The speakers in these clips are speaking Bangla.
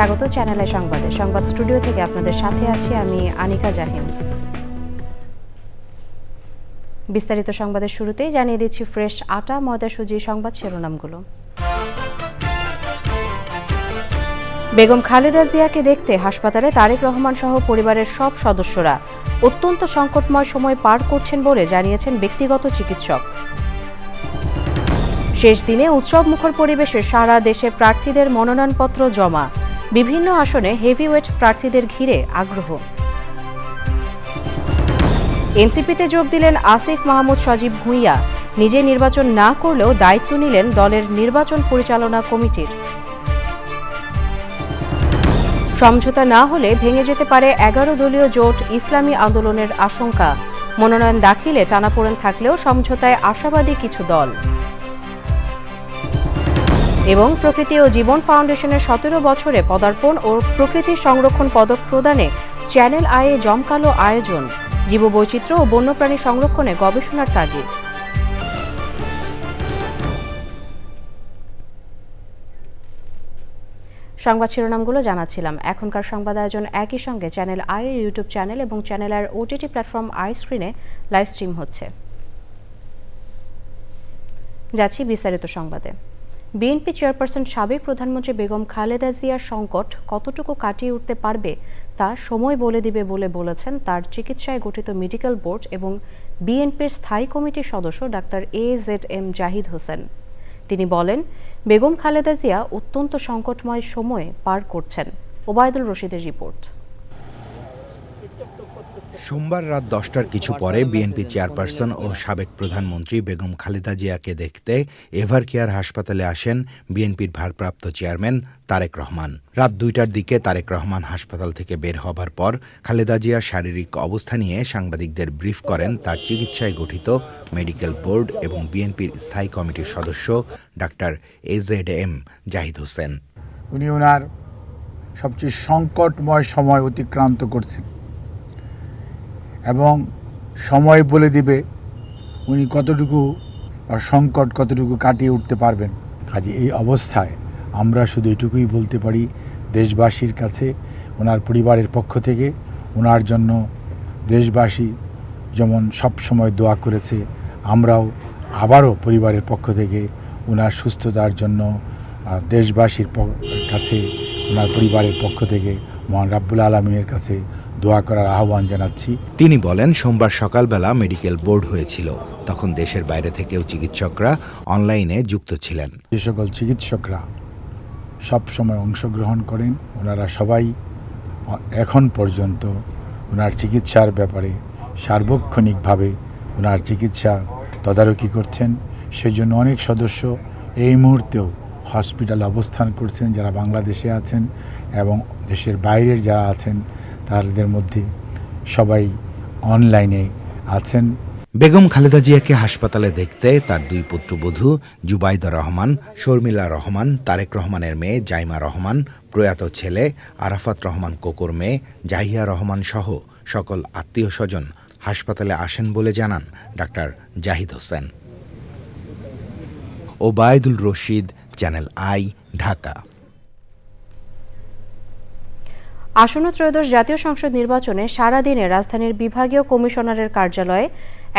স্বাগত চ্যানেল সংবাদে। সংবাদ স্টুডিও থেকে আপনাদের সাথে আছি আমি আনিকা জাহিন। বিস্তারিত সংবাদের শুরুতেই জানিয়ে দিচ্ছি ফ্রেশ আটা ময়দা সুজি সংবাদ শিরোনামগুলো। বেগম খালেদা জিয়াকে দেখতে হাসপাতালে তারেক রহমান সহ পরিবারের সব সদস্যরা অত্যন্ত সংকটময় সময় পার করছেন বলে জানিয়েছেন ব্যক্তিগত চিকিৎসক। শেষ দিনে উৎসবমুখর পরিবেশে সারা দেশে প্রার্থীদের মনোনয়নপত্র জমা, বিভিন্ন আসনে হেভিওয়েট প্রার্থীদের ঘিরে আগ্রহ। এনসিপিতে যোগ দিলেন আসিফ মাহমুদ সজীব ভুঁইয়া, নিজে নির্বাচন না করলেও দায়িত্ব নিলেন দলের নির্বাচন পরিচালনা কমিটির। সমঝোতা না হলে ভেঙে যেতে পারে 11 দলীয় জোট, ইসলামী আন্দোলনের আশঙ্কা। মনোনয়ন দাখিলে টানাপোড়েন থাকলেও সমঝোতায় আশাবাদী কিছু দল। এবং প্রকৃতি ও জীবন ফাউন্ডেশনের 17 বছরে পদার্পণ ও প্রকৃতি সংরক্ষণ পদক প্রদানে চ্যানেল আইয়ে জমকালো আয়োজন, জীববৈচিত্র্য ও বন্যপ্রাণী সংরক্ষণে গবেষণার তাগিদ। সংবাদ শিরোনামগুলো জানাচ্ছিলাম। এখনকার সংবাদ আয়োজন একই সঙ্গে চ্যানেল আইয়ের ইউটিউব চ্যানেল এবং চ্যানেল আইয়ের ওটিটি প্ল্যাটফর্ম আই স্ক্রিনে লাইভ স্ট্রিম হচ্ছে। যাচ্ছি বিস্তারিত সংবাদে। বিএনপি চেয়ারপারসন সাবেক প্রধানমন্ত্রী বেগম খালেদা জিয়ার সংকট কতটুকু কাটিয়ে উঠতে পারবে তা সময় বলে দিবে বলে বলেছেন তার চিকিৎসায় গঠিত মেডিকেল বোর্ড এবং বিএনপির স্থায়ী কমিটির সদস্য ডাক্তার AZM জাহিদ হোসেন। তিনি বলেন, বেগম খালেদা জিয়া অত্যন্ত সংকটময় সময়ে পার করছেন। ওবায়দুল রশিদের রিপোর্ট। সোমবার রাত 10টার কিছু পরে বিএনপি চেয়ারপারসন ও সাবেক প্রধানমন্ত্রী বেগম খালেদা জিয়াকে দেখতে এভার কেয়ার হাসপাতালে আসেন বিএনপির ভারপ্রাপ্ত চেয়ারম্যান তারেক রহমান। রাত 2টার দিকে তারেক রহমান হাসপাতাল থেকে বের হবার পর খালেদা জিয়ার শারীরিক অবস্থা নিয়ে সাংবাদিকদের ব্রিফ করেন তার চিকিৎসায় গঠিত মেডিকেল বোর্ড এবং বিএনপির স্থায়ী কমিটির সদস্য ডাক্তার AZM জাহিদ হোসেন। উনি ওনার সবচেয়ে সংকটময় সময় অতিক্রান্ত করছেন এবং সময় বলে দিবে উনি কতটুকু সংকট কতটুকু কাটিয়ে উঠতে পারবেন। কাজে এই অবস্থায় আমরা শুধু এটুকুই বলতে পারি দেশবাসীর কাছে, ওনার পরিবারের পক্ষ থেকে ওনার জন্য দেশবাসী যেমন সব সময় দোয়া করেছে, আমরাও আবারও পরিবারের পক্ষ থেকে ওনার সুস্থতার জন্য দেশবাসীর কাছে, ওনার পরিবারের পক্ষ থেকে মহান রাব্বুল আলামিনের কাছে দোয়া করার আহ্বান জানাচ্ছি। তিনি বলেন, সোমবার সকালবেলা মেডিকেল বোর্ড হয়েছিল, তখন দেশের বাইরে থেকেও চিকিৎসকরা অনলাইনে যুক্ত ছিলেন। যে সকল চিকিৎসকরা সব সময় অংশগ্রহণ করেন, ওনারা সবাই এখন পর্যন্ত ওনার চিকিৎসার ব্যাপারে সার্বক্ষণিকভাবে ওনার চিকিৎসা তদারকি করছেন। সেজন্য অনেক সদস্য এই মুহূর্তেও হসপিটালে অবস্থান করছেন, যারা বাংলাদেশে আছেন এবং দেশের বাইরের যারা আছেন তাদের মধ্যে সবাই অনলাইনে আছেন। বেগম খালেদা জিয়াকে হাসপাতালে দেখতে তার 2 পুত্রবধূ জুবাইদা রহমান, শর্মিলা রহমান, তারেক রহমানের মেয়ে জাইমা রহমান, প্রয়াত ছেলে আরাফাত রহমান কোকোর মেয়ে জাহিয়া রহমান সহ সকল আত্মীয় স্বজন হাসপাতালে আসেন বলে জানান doctor Zahid Hossain. Obaidul Rashid, channel I, Dhaka. আসন্ন ত্রয়োদশ জাতীয় সংসদ নির্বাচনে সারাদিনে রাজধানীর বিভাগীয় কমিশনারের কার্যালয়ে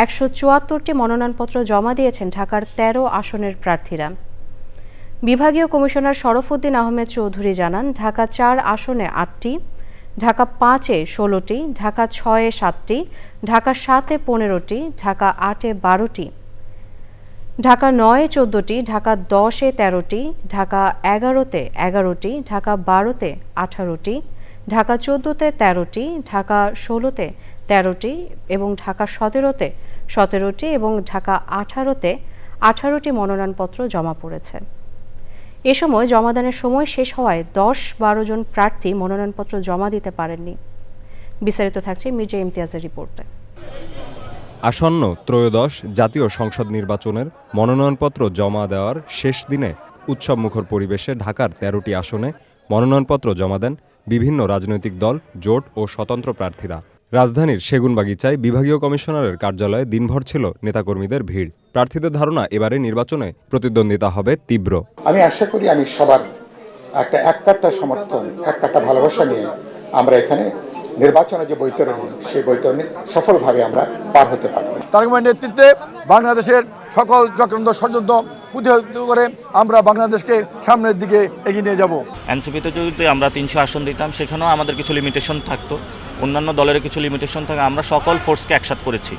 174টি মনোনয়নপত্র জমা দিয়েছেন ঢাকার 13 আসনের প্রার্থীরা। বিভাগীয় কমিশনার শরফুদ্দিন আহমেদ চৌধুরী জানান, ঢাকা 4 আসনে 8টি, ঢাকা 5-এ 16টি, ঢাকা 6-এ 7টি, ঢাকা 7-এ 15টি, ঢাকা 8-এ 12টি, ঢাকা 9-এ 14টি, ঢাকা 10-এ 13টি, ঢাকা 11-তে 11টি, ঢাকা 12-তে 18টি, ঢাকা 14-তে 13টি, ঢাকা 16-তে 13টি এবং ঢাকা 17-তে 17টি এবং ঢাকা 18-তে 18টি মনোনয়নপত্র জমা পড়েছে। এ সময় জমাদানের সময় শেষ হওয়ায় 10-12 জন প্রার্থী মনোনয়নপত্র জমা দিতে পারেননি। বিস্তারিত থাকছে মির্জা ইমতিয়াজের রিপোর্টে। আসন্ন ত্রয়োদশ জাতীয় সংসদ নির্বাচনের মনোনয়নপত্র জমা দেওয়ার শেষ দিনে উৎসবমুখর পরিবেশে ঢাকার 13টি আসনে মনোনয়নপত্র জমা দেন বিভিন্ন রাজনৈতিক দল, জোট ও স্বতন্ত্র প্রার্থীরা। রাজধানীর সেগুনবাগিচায় বিভাগীয় কমিশনারের কার্যালয়ে দিনভর ছিল নেতাকর্মীদের ভিড়। প্রার্থীদের ধারণা, এবারে নির্বাচনে প্রতিদ্বন্দ্বিতা হবে তীব্র। আমি আশা করি আমি সবার একটা এককাট্টা সমর্থন, এককাট্টা ভালোবাসা নিয়ে আমরা এখানে নির্বাচনের যে বৈতরণী, সেই বৈতরণী সফলভাবে আমরা পার হতে পারব। তারেক রহমানের নেতৃত্বে বাংলাদেশের সকল চক্রান্ত ষড়যন্ত্র প্রতিহত করে আমরা বাংলাদেশকে সামনের দিকে এগিয়ে নিয়ে যাব। এনসিপিতে যদি আমরা 300 আসন দিতাম, সেখানেও আমাদের কিছু লিমিটেশন থাকতো, অন্যান্য দলের কিছু লিমিটেশন থাকে। আমরা সকল ফোর্সকে একসাথ করেছি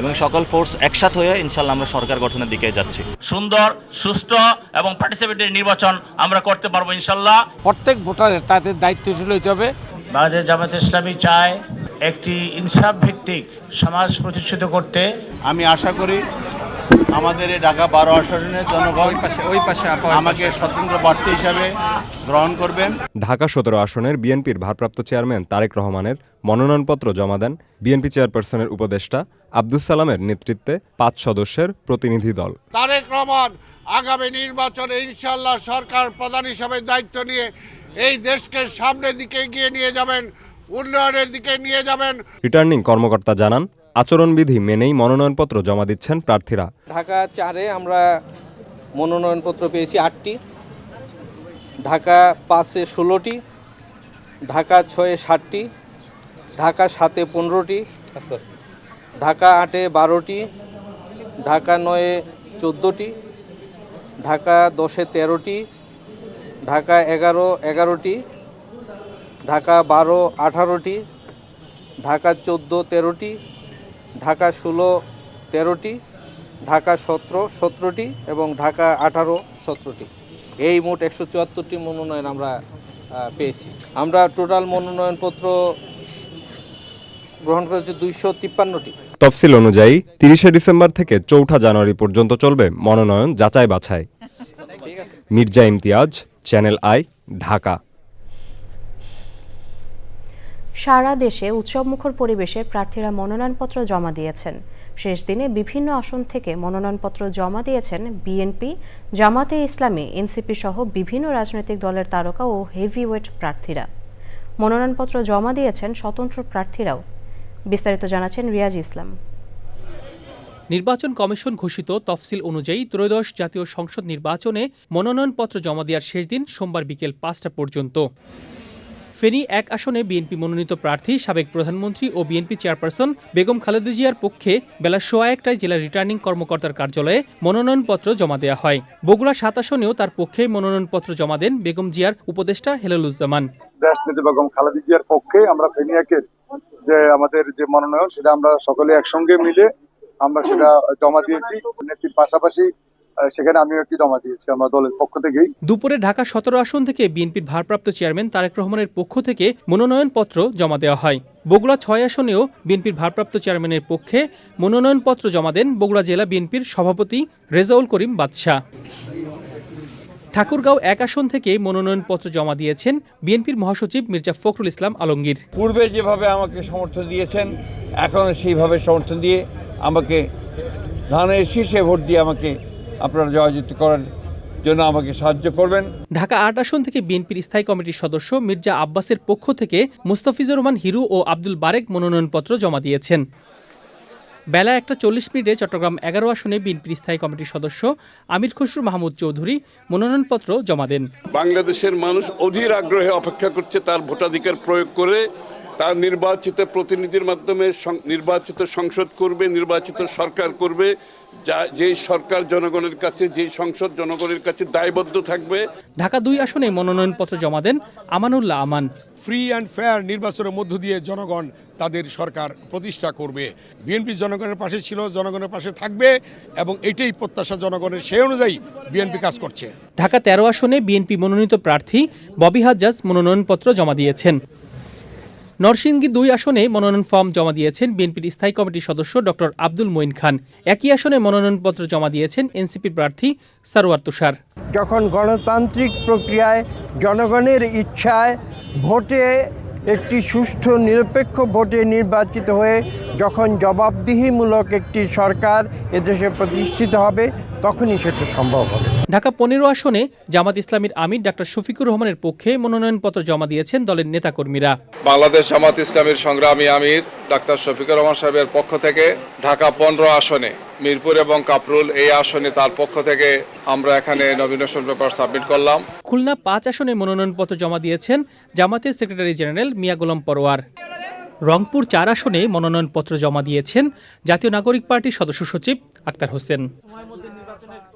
এবং সকল ফোর্স একসাথ হয়ে ইনশাল্লাহ আমরা সরকার গঠনের দিকে যাচ্ছি। সুন্দর, সুষ্ঠু এবং পার্টিসিপেটরি নির্বাচন আমরা করতে পারবো ইনশাল্লাহ। প্রত্যেক ভোটারের তাদের দায়িত্বশীল হইতে হবে। বাংলাদেশ জামায়াতে ইসলামী চায় একটি ইনসাফ ভিত্তিক সমাজ প্রতিষ্ঠিত করতে। আমি আশা করি আমাদের এই ঢাকা 12 আসনের জনগণ আমাকে স্বতন্ত্র প্রার্থী হিসাবে গ্রহণ করবেন। ঢাকা 17 আসনের বিএনপির ভারপ্রাপ্ত চেয়ারম্যান তারেক রহমানের মনোনয়নপত্র জমা দেন বিএনপি চেয়ারপারসনের উপদেষ্টা আব্দুস সালামের নেতৃত্বে 5 সদস্যের প্রতিনিধি দল। তারেক রহমান আগামী নির্বাচনে ইনশাআল্লাহ সরকার প্রধান হিসাবে দায়িত্ব নিয়ে এই দেশকে সামনের দিকে এগিয়ে নিয়ে যাবেন, উন্নয়নের দিকে নিয়ে যাবেন। রিটার্নিং কর্মকর্তা জানান, আচরণবিধি মেনেই মনোনয়নপত্র জমা দিচ্ছেন প্রার্থীরা। ঢাকা 4-এ আমরা মনোনয়নপত্র পেয়েছি 8টি, ঢাকা 5-এ 16টি, ঢাকা 6-এ 7টি, ঢাকা 7-এ 15টি, ঢাকা 8-এ 12টি, ঢাকা 9-এ 14টি, ঢাকা 10-এ 13টি, ঢাকা 11-টি, ঢাকা 12-18টি, ঢাকা 14-13টি, ঢাকা 16-13টি, ঢাকা 17-17টি এবং ঢাকা 18-17টি। এই মোট 174টি মনোনয়ন আমরা পেয়েছি। আমরা টোটাল মনোনয়নপত্র গ্রহণ করেছি 253টি। তফসিল অনুযায়ী 30শে ডিসেম্বর থেকে 4 জানুয়ারি পর্যন্ত চলবে মনোনয়ন যাচাই বাছাই। Mirza Imtiaz, channel I, Dhaka. সারা দেশে উৎসবমুখর পরিবেশে প্রার্থীরা মনোনয়নপত্র জমা দিয়েছেন। শেষ দিনে বিভিন্ন আসন থেকে মনোনয়নপত্র জমা দিয়েছেন বিএনপি, জামাতে ইসলামী, এনসিপি সহ বিভিন্ন রাজনৈতিক দলের তারকা ও হেভিওয়েট প্রার্থীরা। মনোনয়নপত্র জমা দিয়েছেন স্বতন্ত্র প্রার্থীরাও। বিস্তারিত জানাচ্ছেন রিয়াজ ইসলাম। নির্বাচন কমিশন ঘোষিত তফসিল অনুযায়ী ত্রয়োদশ জাতীয় সংসদ নির্বাচনে মনোনয়নপত্র জমা দেওয়ার শেষ দিন সোমবার বিকেল 5টা পর্যন্ত। ফেনী 1 আসনে বিএনপি মনোনীত প্রার্থী সাবেক প্রধানমন্ত্রী ও বিএনপি চেয়ারপারসন বেগম খালেদা জিয়ার পক্ষে বেলা 1:15টায় জেলা রিটার্নিং কর্মকর্তার কার্যালয়ে মনোনয়নপত্র জমা দেওয়া হয়। বগুড়া 7 আসনেও তার পক্ষে মনোনয়নপত্র জমা দেন বেগম জিয়ার উপদেষ্টা হেলালুজ্জামান। দেশনেত্রী বেগম খালেদা জিয়ার পক্ষে আমরা ফেনী 1-এর যে আমাদের যে মনোনয়ন, সেটা আমরা সকলে একসঙ্গে মিলে আমরা সেটা জমা দিয়েছি। নেত্রীর পাশাপাশি সেখানে আমিও একটি জমা দিয়েছি আমার দলের পক্ষ থেকেই। দুপুরে ঢাকা 17 আসন থেকে বিএনপির ভারপ্রাপ্ত চেয়ারম্যান তারেক রহমানের পক্ষ থেকে মনোনয়নপত্র জমা দেওয়া হয়। বগুড়া 6 আসনেও বিএনপির ভারপ্রাপ্ত চেয়ারম্যানের পক্ষে মনোনয়নপত্র জমা দেন বগুড়া জেলা বিএনপির সভাপতি রেজাউল করিম বাদশা। ঠাকুরগাঁও 1 আসন থেকে মনোনয়নপত্র জমা দিয়েছেন বিএনপির মহাসচিব মির্জা ফখরুল ইসলাম আলমগীর। পূর্বে যেভাবে আমাকে সমর্থন দিয়েছেন, এখন সেইভাবে সমর্থন দিয়ে আমাকে ধানের শীর্ষে ভোট দিয়ে আমাকে আপনারা জয়যুক্ত করার জন্য আমাকে সাহায্য করবেন। ঢাকা 8 আসন থেকে বিএনপির স্থায়ী কমিটির সদস্য মির্জা আব্বাসের পক্ষ থেকে মুস্তাফিজুর রহমান হিরু ও আব্দুল বারেক মনোনয়নপত্র জমা দিয়েছেন। বেলা 1:40 চট্টগ্রাম 11 আসনে বিএনপির স্থায়ী কমিটির সদস্য আমির খসরু মাহমুদ চৌধুরী মনোনয়নপত্র জমা দেন। বাংলাদেশের মানুষ অধীর আগ্রহে অপেক্ষা করছে তার ভোটাধিকার প্রয়োগ করে তার নির্বাচিত প্রতিনিধির মাধ্যমে নির্বাচিত সংসদ করবে, নির্বাচিত সরকার করবে, যেই সরকার জনগণের কাছে, যেই সংসদ জনগণের কাছে দায়বদ্ধ থাকবে। ঢাকা 2 আসনে মনোনয়নপত্র জমা দেন আমানুল্লাহ আমান। ফ্রি অ্যান্ড ফেয়ার নির্বাচনের মধ্য দিয়ে জনগণ তাদের সরকার প্রতিষ্ঠা করবে। বিএনপি জনগণের পাশে ছিল, জনগণের পাশে থাকবে এবং এটাই প্রত্যাশা জনগণের, সেই অনুযায়ী বিএনপি কাজ করছে। ঢাকা 13 আসনে বিএনপি মনোনীত প্রার্থী ববি হাজ্জাজ মনোনয়নপত্র জমা দিয়েছেন। নরসিংদী 2 আসনে মনোনয়ন ফর্ম জমা দিয়েছেন বিএনপির স্থায়ী কমিটির সদস্য ডক্টর আব্দুল মঈন খান। একই আসনে মনোনয়নপত্র জমা দিয়েছেন এনসিপি প্রার্থী সারওয়ার তুষার। যখন গণতান্ত্রিক প্রক্রিয়ায় জনগণের ইচ্ছায় ভোটে একটি সুষ্ঠু নিরপেক্ষ ভোটে নির্বাচিত হয়ে যখন জবাবদিহিমূলক একটি সরকার এদেশে প্রতিষ্ঠিত হবে, তখনই সেটা সম্ভব হবে। ঢাকা ১৫ আসনে জামাত ইসলামীর আমির ডাক্তার শফিকুর রহমানের পক্ষে মনোনয়নপত্র জমা দিয়েছেন দলের নেতাকর্মীরা। বাংলাদেশ জামাত ইসলামীর সংগ্রামী আমির ডাক্তার শফিকুর রহমান সাহেবের পক্ষ থেকে ঢাকা 15 আসনে মিরপুর এবং কাপরুল এই আসনে তার পক্ষ থেকে আমরা এখানে নমিনেশন পেপার সাবমিট করলাম। খুলনা 5 আসনে মনোনয়নপত্র জমা দিয়েছেন জামাতের সেক্রেটারি জেনারেল মিয়া গোলাম পরোয়ার। রংপুর 4 আসনে মনোনয়নপত্র জমা দিয়েছেন জাতীয় নাগরিক পার্টির সদস্য সচিব আক্তার হোসেন।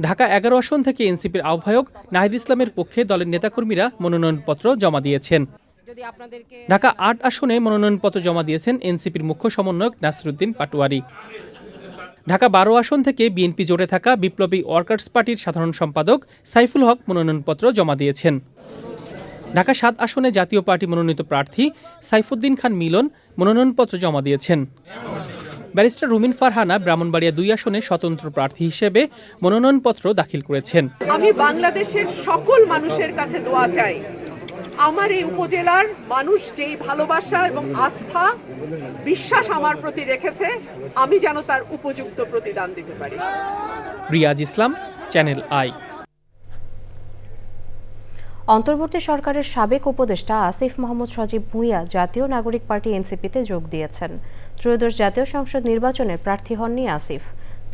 ঢাকা 11 আসন থেকে এনসিপির আহ্বায়ক নাহিদ ইসলামের পক্ষে দলের নেতাকর্মীরা মনোনয়নপত্র জমা দিয়েছেন। ঢাকা 8 আসনে মনোনয়নপত্র জমা দিয়েছেন এনসিপির মুখ্য সমন্বয়ক নাসিরউদ্দিন পাটোয়ারি। ঢাকা 12 আসন থেকে বিএনপি জোটে থাকা বিপ্লবী ওয়ার্কার্স পার্টির সাধারণ সম্পাদক সাইফুল হক মনোনয়নপত্র জমা দিয়েছেন। ঢাকা 7 আসনে জাতীয় পার্টি মনোনীত প্রার্থী সাইফুদ্দিন খান মিলন মনোনয়নপত্র জমা দিয়েছেন। ব্যারিস্টার রুমিন ফারহানা ব্রাহ্মণবাড়িয়া 2 আসনে স্বতন্ত্র প্রার্থী হিসেবে মনোনয়নপত্র দাখিল করেছেন। আমি বাংলাদেশের সকল মানুষের কাছে দোয়া চাই, আমার এই উপজেলার মানুষ যেই ভালোবাসা এবং আস্থা বিশ্বাস আমার প্রতি রেখেছে, আমি যেন তার উপযুক্ত প্রতিদান দিতে পারি। রিয়াজ ইসলাম, চ্যানেল আই। অন্তর্বর্তী সরকারের সাবেক উপদেষ্টা আসিফ মাহমুদ সজীব ভুঁইয়া জাতীয় নাগরিক পার্টি এনসিপিতে যোগ দিয়েছেন। ত্রয়োদশ জাতীয় সংসদ নির্বাচনে প্রার্থী হননি আসিফ,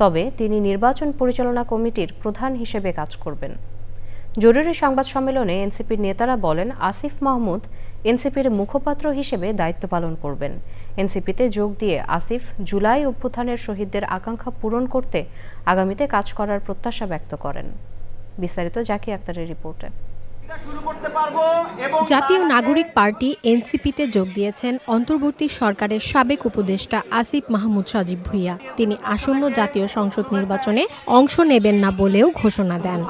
তবে তিনি নির্বাচন পরিচালনা কমিটির প্রধান হিসেবে কাজ করবেন। জরুরি সংবাদ সম্মেলনে এনসিপির নেতারা বলেন, আসিফ মাহমুদ এনসিপির মুখপাত্র হিসেবে দায়িত্ব পালন করবেন। এনসিপিতে যোগ দিয়ে আসিফ জুলাই অভ্যুত্থানের শহীদদের আকাঙ্ক্ষা পূরণ করতে আগামীতে কাজ করার প্রত্যাশা ব্যক্ত করেন। বিস্তারিত জাকি আক্তারের রিপোর্টে। জাতীয় নাগরিক পার্টি এনসিপিতে যোগ দিয়েছেন অন্তর্বর্তী সরকারের সাবেক উপদেষ্টা আসিফ মাহমুদ সজীব ভুঁইয়া। তিনি আসন্ন জাতীয় সংসদ নির্বাচনে অংশ নেবেন না বলেও ঘোষণা দেন।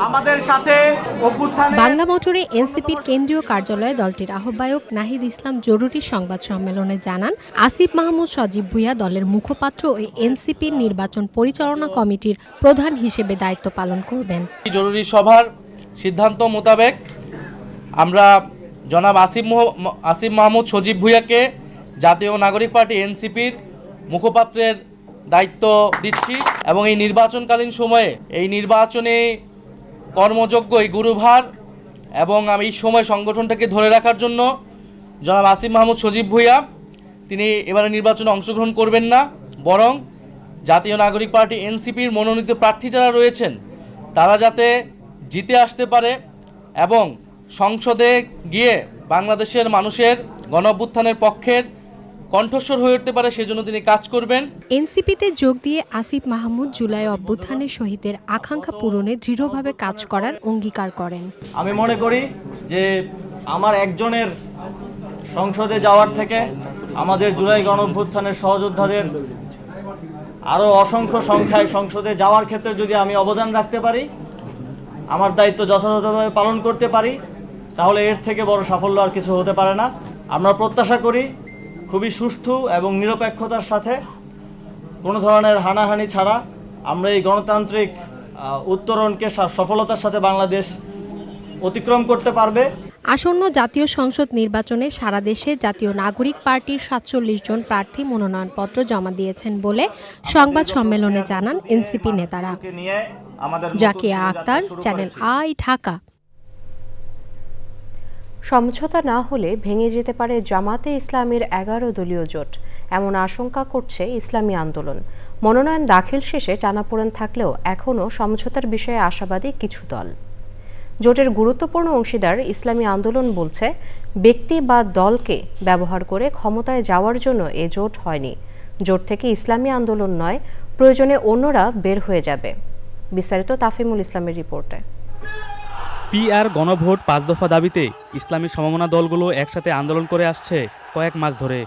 বাংলা মোটরে এনসিপির কেন্দ্রীয় কার্যালয়ে দলটির আহ্বায়ক নাহিদ ইসলাম জরুরি সংবাদ সম্মেলনে জানান, আসিফ মাহমুদ সজীব ভুঁইয়া দলের মুখপাত্র ও এনসিপির নির্বাচন পরিচালনা কমিটির প্রধান হিসেবে দায়িত্ব পালন করবেন। জরুরি সভার সিদ্ধান্ত মোতাবেক আমরা জনাব আসিফ মাহমুদ সজীব ভুঁইয়াকে জাতীয় নাগরিক পার্টি এনসিপির মুখপাত্রের দায়িত্ব দিচ্ছি এবং এই নির্বাচনকালীন সময়ে এই নির্বাচনে কর্মযোগ্য এই গুরুভার এবং আমি এই সময় সংগঠনটাকে ধরে রাখার জন্য জনাব আসিফ মাহমুদ সজীব ভুঁইয়া তিনি এবারে নির্বাচনে অংশগ্রহণ করবেন না, বরং জাতীয় নাগরিক পার্টি এনসিপির মনোনীত প্রার্থী যারা রয়েছেন তারা যাতে জিতে আসতে পারে এবং সংসদে গিয়ে বাংলাদেশের মানুষের গণঅভ্যুত্থানের পক্ষের কণ্ঠস্বর হয়ে উঠতে পারে, সেজন্য তিনি কাজ করবেন। এনসিপিতে যোগ দিয়ে আসিফ মাহমুদ জুলাই অভ্যুত্থানের শহীদের আকাঙ্ক্ষা পূরণে দৃঢ়ভাবে কাজ করার অঙ্গীকার করেন। আমি মনে করি যে আমার একজনের সংসদে যাওয়ার থেকে আমাদের জুলাই গণঅভ্যুত্থানের সহযোদ্ধাদের আরও অসংখ্য সংখ্যায় সংসদে যাওয়ার ক্ষেত্রে যদি আমি অবদান রাখতে পারি, আমার দায়িত্ব যথাযথভাবে পালন করতে পারি, তাহলে এর থেকে বড় সাফল্য আর কিছু হতে পারে না। আমরা প্রত্যাশা করি খুবই সুষ্ঠু এবং নিরপেক্ষতার সাথে, কোনো ধরনের হানাহানি ছাড়া আমরা এই গণতান্ত্রিক উত্তরণকে সফলতার সাথে বাংলাদেশ অতিক্রম করতে পারবে। আসন্ন জাতীয় সংসদ নির্বাচনে সারা দেশে জাতীয় নাগরিক পার্টির ৪৭ জন প্রার্থী মনোনয়নপত্র জমা দিয়েছেন বলে সংবাদ সম্মেলনে জানান এনসিপি নেতারা। Zakia Akter, channel I, Dhaka. সমঝোতা না হলে ভেঙে যেতে পারে জামাতে ইসলামীর 11 দলীয় জোট, এমন আশঙ্কা করছে ইসলামী আন্দোলন। মনোনয়ন দাখিল শেষে টানাপোড়েন থাকলেও এখনও সমঝোতার বিষয়ে আশাবাদী কিছু দল। জোটের গুরুত্বপূর্ণ অংশীদার ইসলামী আন্দোলন বলছে, ব্যক্তি বা দলকে ব্যবহার করে ক্ষমতায় যাওয়ার জন্য এ জোট হয়নি। জোট থেকে ইসলামী আন্দোলন নয়, প্রয়োজনে অন্যরা বের হয়ে যাবে। বিস্তারিত তাফিমুল ইসলামের রিপোর্টে। পিআর গণভোট 5 দফা দাবিতে ইসলামী সমমনা দলগুলো একসাথে আন্দোলন করে আসছে কয়েক মাস ধরে।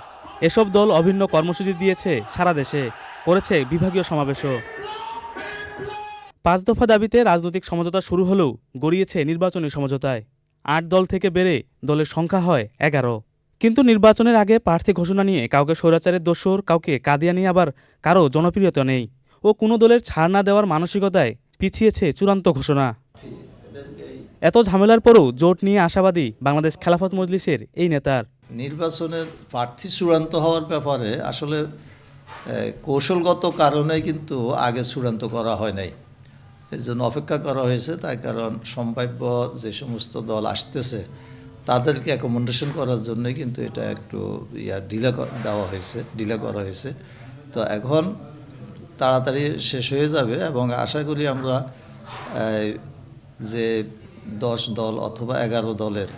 এসব দল অভিন্ন কর্মসূচি দিয়েছে সারা দেশে, করেছে বিভাগীয় সমাবেশও। 5 দফা দাবিতে রাজনৈতিক সমঝোতা শুরু হলেও গড়িয়েছে নির্বাচনী সমঝোতায়। 8 দল থেকে বেড়ে দলের সংখ্যা হয় 11। কিন্তু নির্বাচনের আগে প্রার্থী ঘোষণা নিয়ে কাউকে স্বৈরাচারের দোসর, কাউকে কাদিয়ানি, আবার কারো জনপ্রিয়তা নেই ও কোনো দলের ছাড় না দেওয়ার মানসিকতায় পিছিয়েছে চূড়ান্ত ঘোষণা। এত ঝামেলার পরও জোট নিয়ে আশাবাদী বাংলাদেশ খেলাফত মজলিসের এই নেতার। নির্বাচনের প্রার্থী চূড়ান্ত হওয়ার ব্যাপারে আসলে কৌশলগত কারণে কিন্তু আগে চূড়ান্ত করা হয় নাই। এর জন্য অপেক্ষা করা হয়েছে। তার কারণ সম্ভাব্য যে সমস্ত দল আসতেছে তাদেরকে অ্যাকোমোডেশন করার জন্য কিন্তু এটা একটু ডিলে করা হয়েছে। তো এখন তাড়াতাড়ি শেষ হয়ে যাবে এবং আশা করি আমরা যে 10 দল অথবা 11 দলের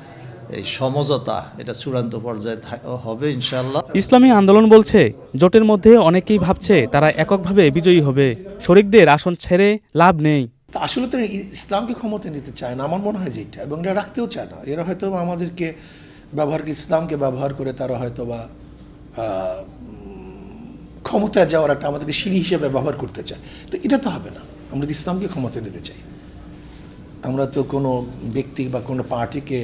এই সমঝোতা এটা চূড়ান্ত পর্যায়ে হবে ইনশাআল্লাহ। ইসলামী আন্দোলন বলছে জোটের মধ্যে অনেকেই ভাবছে তারা এককভাবে বিজয়ী হবে, শরিকদের আসন ছেড়ে লাভ নেই। আসলে তো ইসলামকে ক্ষমতা নিতে চায় না, আমার মনে হয় যেটা, এবং এটা রাখতেও চায় না। এরা হয়তো আমাদেরকে ইসলামকে ব্যবহার করে তারা হয়তো বা ক্ষমতায় যাওয়ার একটা আমাদেরকে সিঁড়ি হিসেবে ব্যবহার করতে চায়। তো এটা তো হবে না। আমরা ইসলামকে ক্ষমতা নিতে চাই। আমরা তো কোনো ব্যক্তি বা কোনো পার্টিকে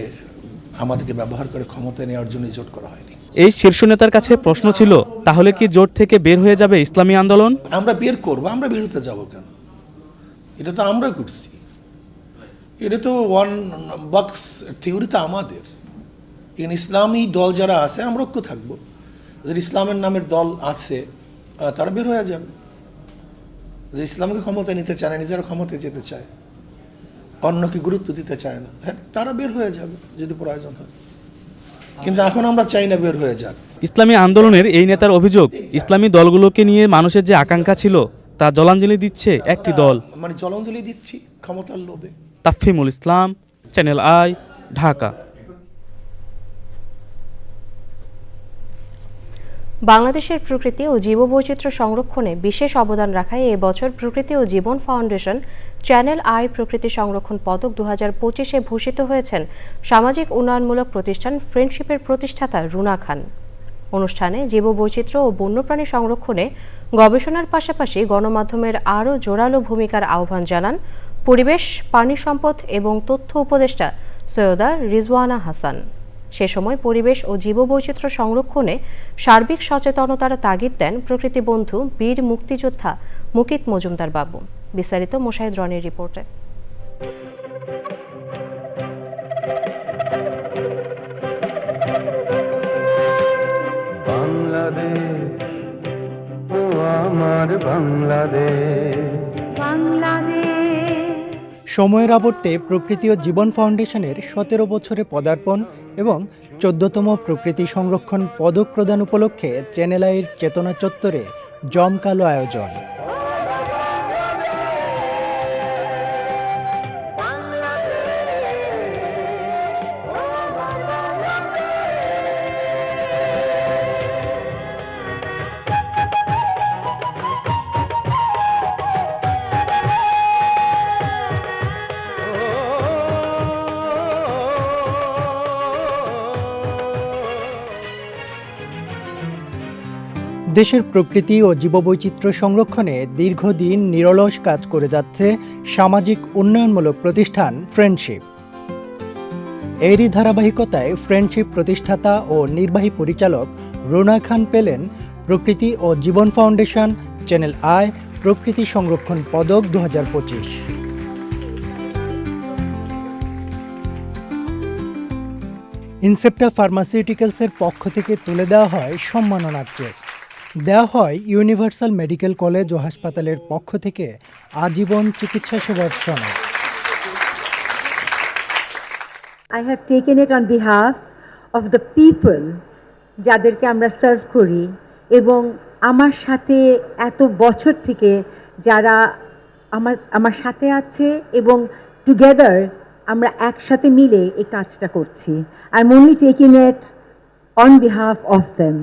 আমাদেরকে ব্যবহার করে ক্ষমতা নেওয়ার জন্য জোট করা হয়নি। এই শীর্ষ নেতার কাছে প্রশ্ন ছিল, তাহলে কি জোট থেকে বের হয়ে যাবে ইসলামী আন্দোলন? আমরা বের করবো, আমরা বের হতে যাবো কেন? এটা তো আমরা করছি। এটা তো ওয়ান বক্স থিওরি তো আমাদের। এখানে ইসলামী দল যারা আছে আমরা ঐক্য থাকবো। যারা ইসলামের নামের দল আছে তারা বের হয়ে যাবে। যে ইসলামকে ক্ষমতা নিতে চায় না, নিজেরা ক্ষমতায় যেতে চায়, অন্যকে গুরুত্ব দিতে চায় না, হ্যাঁ তারা বের হয়ে যাবে যদি প্রয়োজন হয়। কিন্তু এখন আমরা চাই না বের হয়ে যাক। ইসলামী আন্দোলনের এই নেতার অভিযোগ, ইসলামী দলগুলোকে নিয়ে মানুষের যে আকাঙ্ক্ষা ছিল তা জলাঞ্জলি দিচ্ছে একটি দল। মানে জলাঞ্জলি দিচ্ছি ক্ষমতার লোভে। তাফহিমুল ইসলাম, চ্যানেল আই, ঢাকা। বাংলাদেশের প্রকৃতি ও জীববৈচিত্র্য সংরক্ষণে বিশেষ অবদান রাখায় এ বছর প্রকৃতি ও জীবন ফাউন্ডেশন চ্যানেল আই প্রকৃতি সংরক্ষণ পদক 2025-এ ভূষিত হয়েছেন সামাজিক উন্নয়নমূলক প্রতিষ্ঠান ফ্রেন্ডশিপের প্রতিষ্ঠাতা রুনা খান। অনুষ্ঠানে জীববৈচিত্র্য ও বন্যপ্রাণী সংরক্ষণে গবেষণার পাশাপাশি গণমাধ্যমের আরও জোরালো ভূমিকার আহ্বান জানান পরিবেশ, পানি সম্পদ এবং তথ্য উপদেষ্টা সৈয়দা রিজওয়ানা হাসান। সে সময় পরিবেশ ও জীববৈচিত্র্য সংরক্ষণে সার্বিক সচেতনতার তাগিদ দেন প্রকৃতি বন্ধু বীর মুক্তিযোদ্ধা মুকিত মজুমদার বাবু। বিস্তারিত মোশাহিদ রনির রিপোর্টে। সময়ের আবর্তে প্রকৃতি ও জীবন ফাউন্ডেশনের 17 বছরে পদার্পণ এবং 14তম প্রকৃতি সংরক্ষণ পদক প্রদান উপলক্ষে চ্যানেল আইয়ের চেতনা চত্বরে জমকালো আয়োজন। দেশের প্রকৃতি ও জীববৈচিত্র্য সংরক্ষণে দীর্ঘদিন নিরলস কাজ করে যাচ্ছে সামাজিক উন্নয়নমূলক প্রতিষ্ঠান ফ্রেন্ডশিপ। এরই ধারাবাহিকতায় ফ্রেন্ডশিপ প্রতিষ্ঠাতা ও নির্বাহী পরিচালক রুনা খান পেলেন প্রকৃতি ও জীবন ফাউন্ডেশন চ্যানেল আই প্রকৃতি সংরক্ষণ পদক 2025। ইনসেপ্টা ফার্মাসিউটিক্যালসের পক্ষ থেকে তুলে দেওয়া হয় সম্মাননার চেক। দেওয়া হয় ইউনিভার্সাল মেডিকেল কলেজ ও হাসপাতালের পক্ষ থেকে আজীবন চিকিৎসা সেবার সনদ। I have taken it on behalf of the people যাদেরকে আমরা সার্ভ করি এবং আমার সাথে এত বছর থেকে যারা আমার সাথে আছে এবং টুগেদার আমরা একসাথে মিলে এই কাজটা করছি। I am only taking it on behalf of them.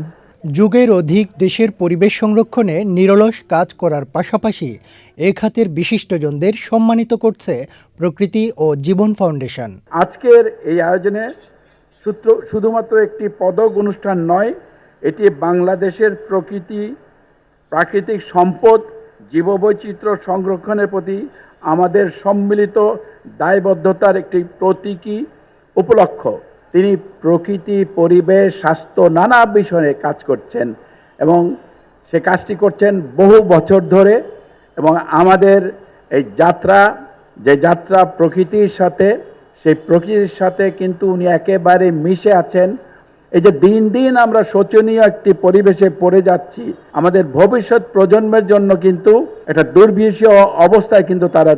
যুগের অধিক দেশের পরিবেশ সংরক্ষণে নিরলস কাজ করার পাশাপাশি এ খাতের বিশিষ্টজনদের সম্মানিত করছে প্রকৃতি ও জীবন ফাউন্ডেশন। আজকের এই আয়োজনে শুধুমাত্র একটি পদক অনুষ্ঠান নয়, এটি বাংলাদেশের প্রাকৃতিক সম্পদ, জীববৈচিত্র্য সংরক্ষণের প্রতি আমাদের সম্মিলিত দায়বদ্ধতার একটি প্রতীকী উপলক্ষ। তিনি প্রকৃতি, পরিবেশ, স্বাস্থ্য নানা বিষয়ে কাজ করছেন এবং সে কাজটি করছেন বহু বছর ধরে। এবং আমাদের এই যাত্রা প্রকৃতির সাথে, সেই প্রকৃতির সাথে কিন্তু উনি একেবারে মিশে আছেন। এই যে দিন দিন আমরা শোচনীয় একটি পরিবেশে পড়ে যাচ্ছি, আমাদের ভবিষ্যৎ প্রজন্মের জন্য কিন্তু একটা দুর্বিষহ অবস্থায় কিন্তু তারা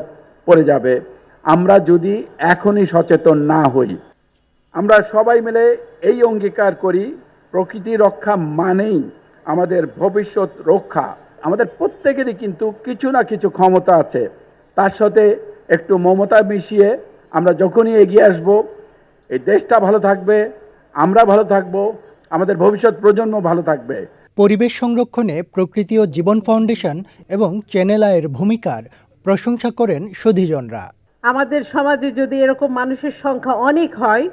পড়ে যাবে আমরা যদি এখনই সচেতন না হই। আমরা সবাই মিলে এই অঙ্গীকার করি, প্রকৃতি রক্ষা মানেই আমাদের ভবিষ্যৎ রক্ষা। আমাদের প্রত্যেকেরই কিন্তু কিছু না কিছু ক্ষমতা আছে, তার সাথে একটু মমতা মিশিয়ে আমরা যখনই এগিয়ে আসব, এই দেশটা ভালো থাকবে, আমরা ভালো থাকব, আমাদের ভবিষ্যৎ প্রজন্ম ভালো থাকবে। পরিবেশ সংরক্ষণে প্রকৃতি ও জীবন ফাউন্ডেশন এবং চ্যানেল আইয়ের ভূমিকার প্রশংসা করেন সুধীজনরা। আমাদের সমাজে যদি এরকম মানুষের সংখ্যা অনেক হয়,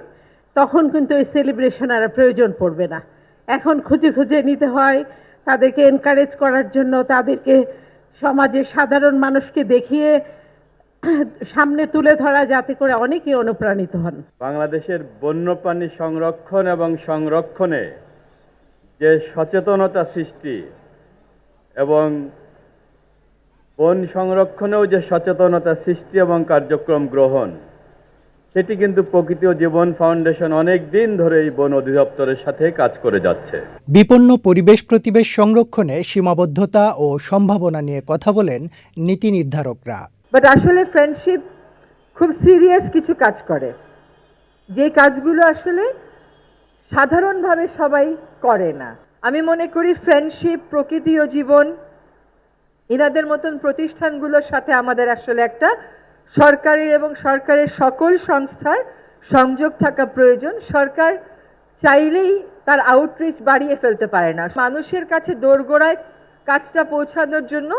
তখন কিন্তু এই সেলিব্রেশন আর প্রয়োজন পড়বে না। এখন খুঁজে খুঁজে নিতে হয়, তাদেরকে এনকারেজ করার জন্য, তাদেরকে সমাজের সাধারণ মানুষকে দেখিয়ে সামনে তুলে ধরা, যাতে করে অনেকেই অনুপ্রাণিত হন। বাংলাদেশের বন্যপ্রাণী সংরক্ষণ এবং সংরক্ষণে যে সচেতনতা সৃষ্টি এবং বন সংরক্ষণেও যে সচেতনতা সৃষ্টি এবং কার্যক্রম গ্রহণ, সেটি কিন্তু প্রকৃতি ও জীবন ফাউন্ডেশন অনেক দিন ধরে এই বন অধিদপ্তরের সাথে কাজ করে যাচ্ছে। বিপন্ন পরিবেশ প্রতিবেশ সংরক্ষণে সীমাবদ্ধতা ও সম্ভাবনা নিয়ে কথা বলেন নীতি নির্ধারকরা। বাট আসলে ফ্রেন্ডশিপ খুব সিরিয়াস কিছু কাজ করে, যে কাজগুলো আসলে সাধারণভাবে সবাই করে না। আমি মনে করি ফ্রেন্ডশিপ, প্রকৃতি ও জীবন, এনাদের মতন প্রতিষ্ঠানগুলোর সাথে আমাদের আসলে একটা সরকারের এবং সরকারের সকল সংস্থার সংযোগ থাকা প্রয়োজন। সরকার চাইলেই তার আউটরিচ বাড়িয়ে ফেলতে পারে না। মানুষের কাছে দোরগোড়ায় কাজটা পৌঁছানোর জন্য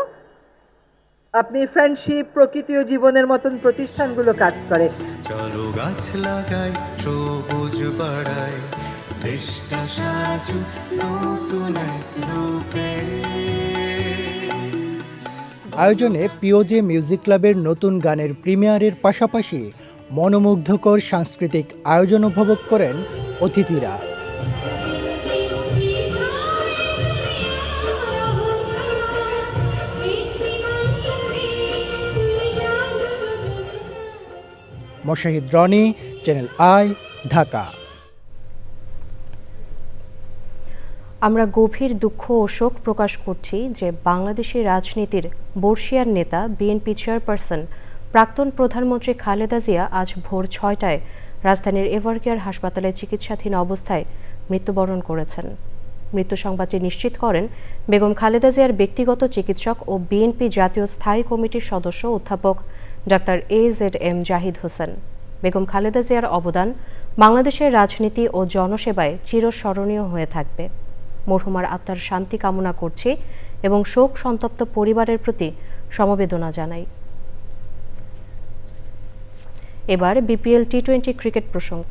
আপনি ফ্রেন্ডশিপ, প্রকৃতি ও জীবনের মতন প্রতিষ্ঠানগুলো কাজ করে। চলো গাছ লাগাই, সবুজ বাড়াই, দেশটা সাজুক নতুন এক রূপে। আয়োজনে পিওজে মিউজিক ক্লাবের নতুন গানের প্রিমিয়ারের পাশাপাশি মনোমুগ্ধকর সাংস্কৃতিক আয়োজন উপভোগ করেন অতিথিরা। Moshahid Roni, channel I, Dhaka. আমরা গভীর দুঃখ ও শোক প্রকাশ করছি যে বাংলাদেশের রাজনীতির বর্ষিয়ার নেতা বিএনপি চেয়ারপারসন প্রাক্তন প্রধানমন্ত্রী খালেদা জিয়া আজ ভোর 6টায় রাজধানীর এভারকেয়ার হাসপাতালে চিকিৎসাধীন অবস্থায় মৃত্যুবরণ করেছেন। মৃত্যু সংবাদটি নিশ্চিত করেন বেগম খালেদা জিয়ার ব্যক্তিগত চিকিৎসক ও বিএনপি জাতীয় স্থায়ী কমিটির সদস্য অধ্যাপক ডাক্তার AZM জাহিদ হোসেন। বেগম খালেদা জিয়ার অবদান বাংলাদেশের রাজনীতি ও জনসেবায় চিরস্মরণীয় হয়ে থাকবে। মরহুমার আত্মার শান্তি কামনা করছি এবং শোক সন্তপ্ত পরিবারের প্রতি সমবেদনা জানাই। এবার বিপিএল টি-20 ক্রিকেট প্রসঙ্গ।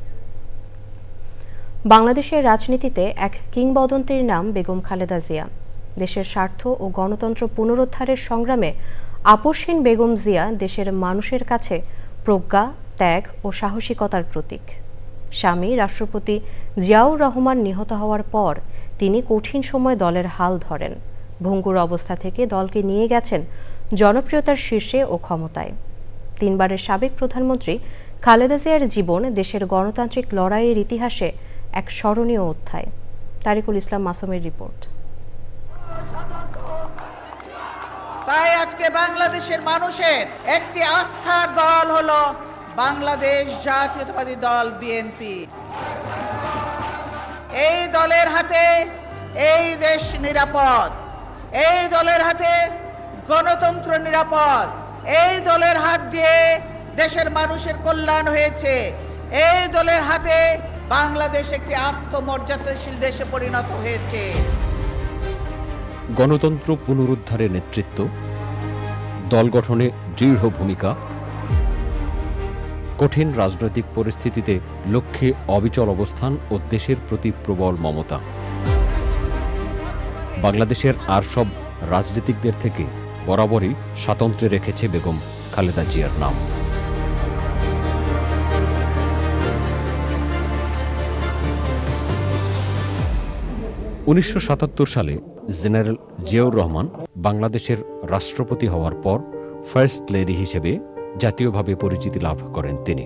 বাংলাদেশের রাজনীতিতে এক কিংবদন্তির নাম বেগম খালেদা জিয়া। দেশের স্বার্থ ও গণতন্ত্র পুনরুদ্ধারের সংগ্রামে আপোষহীন বেগম জিয়া দেশের মানুষের কাছে প্রজ্ঞা, ত্যাগ ও সাহসিকতার প্রতীক। স্বামী রাষ্ট্রপতি জিয়াউর রহমান নিহত হওয়ার পর তিনি কঠিন সময় দলের হাল ধরেন। ভঙ্গুর অবস্থা থেকে দলকে নিয়ে গেছেন জনপ্রিয়তার শীর্ষে ও ক্ষমতায়। 3 বারের সাবেক প্রধানমন্ত্রী খালেদা জিয়ার জীবন দেশের গণতান্ত্রিক লড়াইয়ের ইতিহাসে এক স্মরণীয় অধ্যায়। তারিকুল ইসলাম মাসুমের রিপোর্ট। তাই আজকে বাংলাদেশের মানুষের একটি আস্থার দল হলো বাংলাদেশ জাতীয়তাবাদী দল বিএনপি। এই দলের হাতে এই দেশ নিরাপদ, এই দলের হাতে গণতন্ত্র নিরাপদ, এই দলের হাত দিয়ে দেশের মানুষের কল্যাণ হয়েছে, এই দলের হাতে বাংলাদেশ একটি আত্মমর্যাদাশীল দেশে পরিণত হয়েছে। গণতন্ত্র পুনরুদ্ধারে নেতৃত্ব, দল গঠনে দৃঢ় ভূমিকা, কঠিন রাজনৈতিক পরিস্থিতিতে লক্ষ্যে অবিচল অবস্থান ও দেশের প্রতি প্রবল মমতা। বাংলাদেশের আর সব রাজনীতিকদের থেকে বরাবরই স্বাতন্ত্র্যে রেখেছে বেগম খালেদা জিয়ার নাম। (1977) সালে জেনারেল জিয়াউর রহমান বাংলাদেশের রাষ্ট্রপতি হওয়ার পর ফার্স্ট লেডি হিসেবে জাতীয়ভাবে পরিচিতি লাভ করেন তিনি।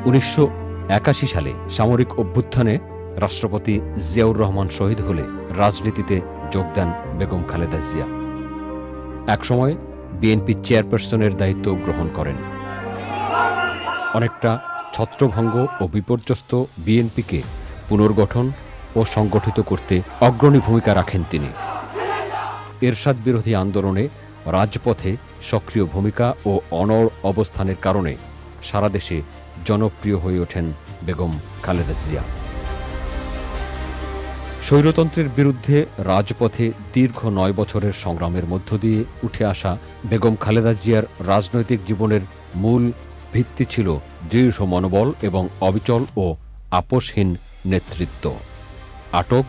1981 সালে সামরিক অভ্যুত্থানে রাষ্ট্রপতি জিয়াউর রহমান শহীদ হলে রাজনীতিতে যোগ দেন বেগম খালেদা জিয়া। একসময় বিএনপি চেয়ারপারসনের দায়িত্ব গ্রহণ করেন। অনেকটা ছত্রভঙ্গ ও বিপর্যস্ত বিএনপিকে পুনর্গঠন ও সংগঠিত করতে অগ্রণী ভূমিকা রাখেন তিনি। এরশাদ বিরোধী আন্দোলনে রাজপথে সক্রিয় ভূমিকা ও অনড় অবস্থানের কারণে সারা দেশে জনপ্রিয় হয়ে ওঠেন বেগম খালেদা জিয়া। স্বৈরতন্ত্রের বিরুদ্ধে রাজপথে দীর্ঘ 9 বছরের সংগ্রামের মধ্য দিয়ে উঠে আসা বেগম খালেদা জিয়ার রাজনৈতিক জীবনের মূল ভিত্তি ছিল দৃঢ় মনোবল এবং অবিচল ও আপোষহীন নেতৃত্ব। আটক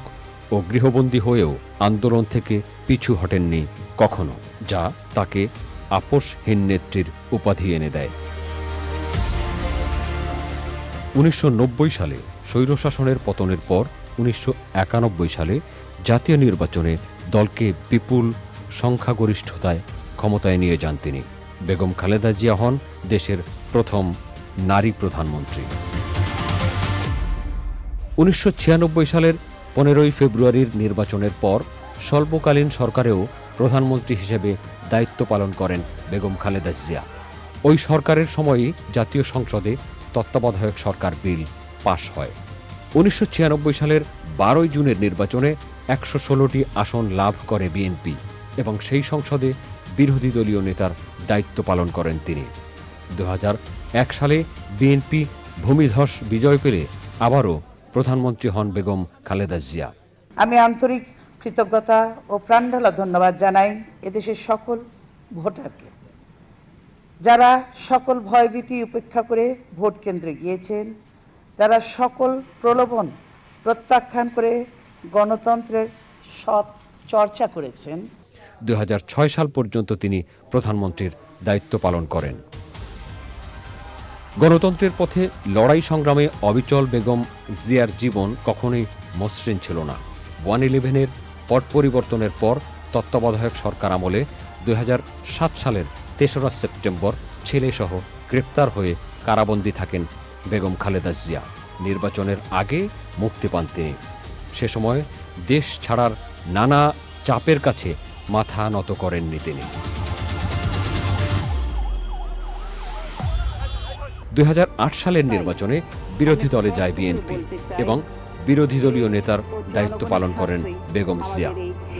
ও গৃহবন্দী হয়েও আন্দোলন থেকে পিছু হটেননি কখনো, যা তাকে আপোষহীন নেত্রীর উপাধি এনে দেয়। 1990 সালে স্বৈরশাসনের পতনের পর 1991 সালে জাতীয় নির্বাচনে দলকে বিপুল সংখ্যাগরিষ্ঠতায় ক্ষমতায় নিয়ে যান তিনি। বেগম খালেদা জিয়া হন দেশের প্রথম নারী প্রধানমন্ত্রী। 1996 সালের 15 ফেব্রুয়ারির নির্বাচনের পর স্বল্পকালীন সরকারেও প্রধানমন্ত্রী হিসেবে দায়িত্ব পালন করেন বেগম খালেদা জিয়া। ওই সরকারের সময়ই জাতীয় সংসদে তত্ত্বাবধায়ক সরকার বিল পাশ হয়। 1996 সালের 12 জুনের নির্বাচনে 116টি আসন লাভ করে বিএনপি এবং সেই সংসদে বিরোধী দলীয় নেতার দায়িত্ব পালন করেন তিনি। 2001 সালে বিএনপি ভূমিধস বিজয় পেলে আবারও প্রধানমন্ত্রী হন বেগম খালেদা জিয়া। আমি আন্তরিক কৃতজ্ঞতা ও প্রাণঢালা ধন্যবাদ জানাই এদেশের সকল ভোটারকে, যারা সকল ভয়ভীতি উপেক্ষা করে ভোট কেন্দ্রে গিয়েছেন, যারা সকল প্রলোভন প্রত্যাখ্যান করে গণতন্ত্রের সৎ চর্চা করেছেন। 2006 সাল পর্যন্ত তিনি প্রধানমন্ত্রীর দায়িত্ব পালন করেন। গণতন্ত্রের পথে লড়াই সংগ্রামে অবিচল বেগম জিয়ার জীবন কখনোই মসৃণ ছিল না। 111-এর পট পরিবর্তনের পর তত্ত্বাবধায়ক সরকার আমলে 2007 সালের 3রা সেপ্টেম্বর ছেলেসহ গ্রেপ্তার হয়ে কারাবন্দী থাকেন বেগম খালেদা জিয়া। নির্বাচনের আগে মুক্তি পান তিনি। সে সময় দেশ ছাড়ার নানা চাপের কাছে মাথা নত করেননি তিনি। 2008 সালের নির্বাচনে বিরোধী দলে যায় বিএনপি এবং বিরোধী দলীয় নেতার দায়িত্ব পালন করেন বেগম জিয়া।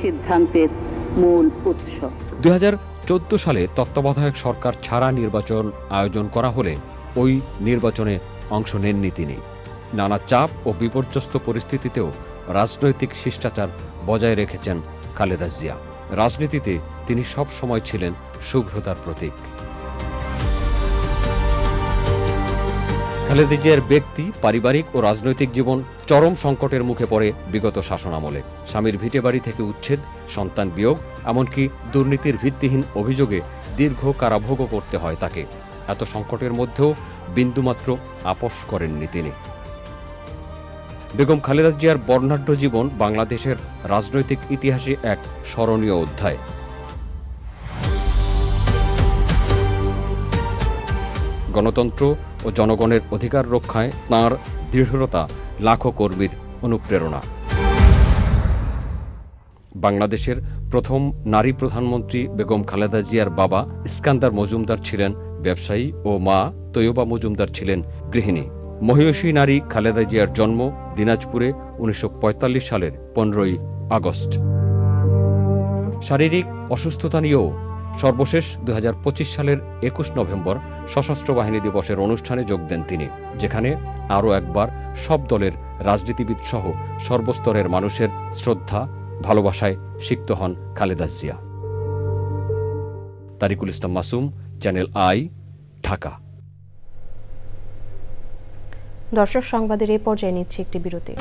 সিদ্ধান্তের মূল উৎস 2014 সালে তত্ত্বাবধায়ক সরকার ছাড়া নির্বাচন আয়োজন করা হলে ওই নির্বাচনে অংশ নেননি তিনি। নানা চাপ ও বিপর্যস্ত পরিস্থিতিতেও রাজনৈতিক শিষ্টাচার বজায় রেখেছেন খালেদা জিয়া। রাজনীতিতে তিনি সব সময় ছিলেন শুভ্রতার প্রতীক। খালেদা জিয়ার ব্যক্তি, পারিবারিক ও রাজনৈতিক জীবন চরম সংকটের মুখে পড়ে বিগত শাসনামলে। স্বামীর ভিটেবাড়ি থেকে উচ্ছেদ, সন্তান বিয়োগ, এমনকি দুর্নীতির ভিত্তিহীন অভিযোগে দীর্ঘ কারাভোগও করতে হয় তাকে। এত সংকটের মধ্যেও বিন্দুমাত্র আপোষ করেননি তিনি। বেগম খালেদা জিয়ার বর্ণাঢ্য জীবন বাংলাদেশের রাজনৈতিক ইতিহাসে এক স্মরণীয় অধ্যায়। গণতন্ত্র ও জনগণের অধিকার রক্ষায় তাঁর দৃঢ়তা লাখো কর্মীর অনুপ্রেরণা। বাংলাদেশের প্রথম নারী প্রধানমন্ত্রী বেগম খালেদা জিয়ার বাবা ইস্কান্দার মজুমদার ছিলেন ব্যবসায়ী ও মা তৈয়বা মজুমদার ছিলেন গৃহিণী। মহিয়সী নারী খালেদা জিয়ার জন্ম দিনাজপুরে 1945 সালের 15ই আগস্ট। শারীরিক অসুস্থতা নিয়েও সর্বশেষ 2025 সালের 21 নভেম্বর সশস্ত্র বাহিনী দিবসের অনুষ্ঠানে যোগ দেন তিনি, যেখানে আরও একবার সব দলের রাজনীতিবিদ সহ সর্বস্তরের মানুষের শ্রদ্ধা ভালোবাসায় সিক্ত হন খালেদা জিয়া। তারিকুল ইসলাম মাসুম, চ্যানেল আই, ঢাকা। দর্শক, সংবাদের এই পর্যায়ে নিচ্ছে একটি বিরতি।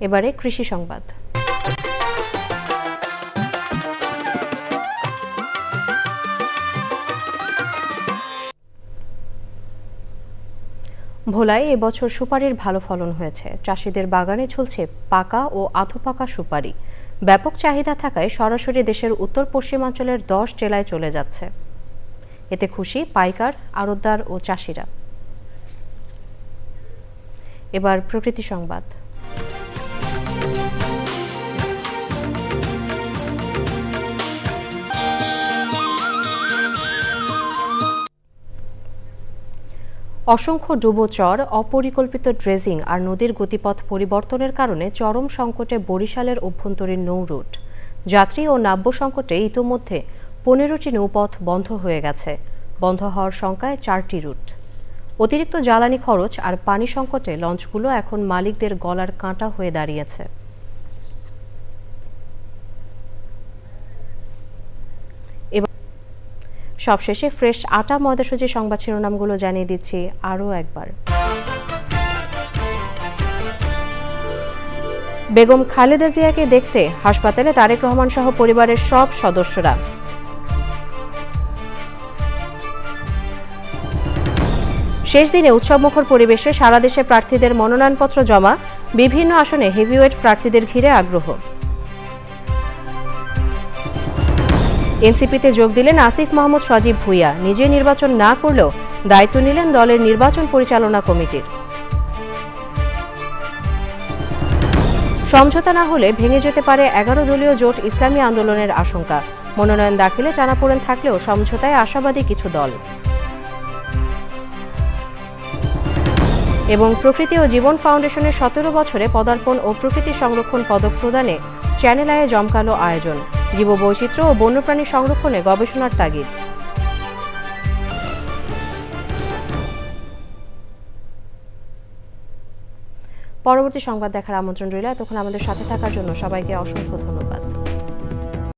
এবারে কৃষি সংবাদ। ভোলায় এবছর সুপারির ভালো ফলন হয়েছে। চাষিদের বাগানে ঝুলছে পাকা ও আধপাকা সুপারি। ব্যাপক চাহিদা থাকায় সরাসরি দেশের উত্তর পশ্চিমাঞ্চলের 10 জেলায় চলে যাচ্ছে। এতে খুশি পাইকার, আড়তদার ও চাষিরা। এবার প্রকৃতি সংবাদ। অসংখ্য ডুবোচর, অপরিকল্পিত ড্রেজিং আর নদীর গতিপথ পরিবর্তনের কারণে চরম সংকটে বরিশালের অভ্যন্তরীণ নৌ রুট। যাত্রী ও নাব্য সংকটে ইতোমধ্যে 15টি নৌপথ বন্ধ হয়ে গেছে। বন্ধ হওয়ার শঙ্কায় 4টি রুট। অতিরিক্ত জ্বালানি খরচ আর পানি সংকটে লঞ্চগুলো এখন মালিকদের গলার কাঁটা হয়ে দাঁড়িয়েছে। সবশেষে ফ্রেশ আটা ময়দাসূচি সংবাদ শিরোনামগুলো জানিয়ে দিচ্ছি আরও একবার। বেগম খালেদা জিয়াকে দেখতে হাসপাতালে তারেক রহমান সহ পরিবারের সব সদস্যরা। শেষ দিনে উৎসবমুখর পরিবেশে সারা দেশে প্রার্থীদের মনোনয়নপত্র জমা, বিভিন্ন আসনে হেভিওয়েট প্রার্থীদের ঘিরে আগ্রহ। এনসিপিতে যোগ দিলেন আসিফ মাহমুদ সজীব ভুইয়া, নিজে নির্বাচন না করলেও দায়িত্ব নিলেন দলের নির্বাচন পরিচালনা কমিটির। সমঝোতা না হলে ভেঙে যেতে পারে 11 দলীয় জোট ইসলামী আন্দোলনের আশঙ্কা। মনোনয়ন দাখিলে টানাপোড়েন থাকলেও সমঝোতায় আশাবাদী কিছু দল। এবং প্রকৃতি ও জীবন ফাউন্ডেশনের 17 বছরে পদার্পণ ও প্রকৃতি সংরক্ষণ পদক প্রদানে চ্যানেল আয়ে জমকালো আয়োজন। জীববৈচিত্র্য ও বন্যপ্রাণী সংরক্ষণে গবেষণার তাগিদ। পরবর্তী সংবাদ দেখার আমন্ত্রণ রইল। এতক্ষণ আমাদের সাথে থাকার জন্য সবাইকে অসংখ্য ধন্যবাদ।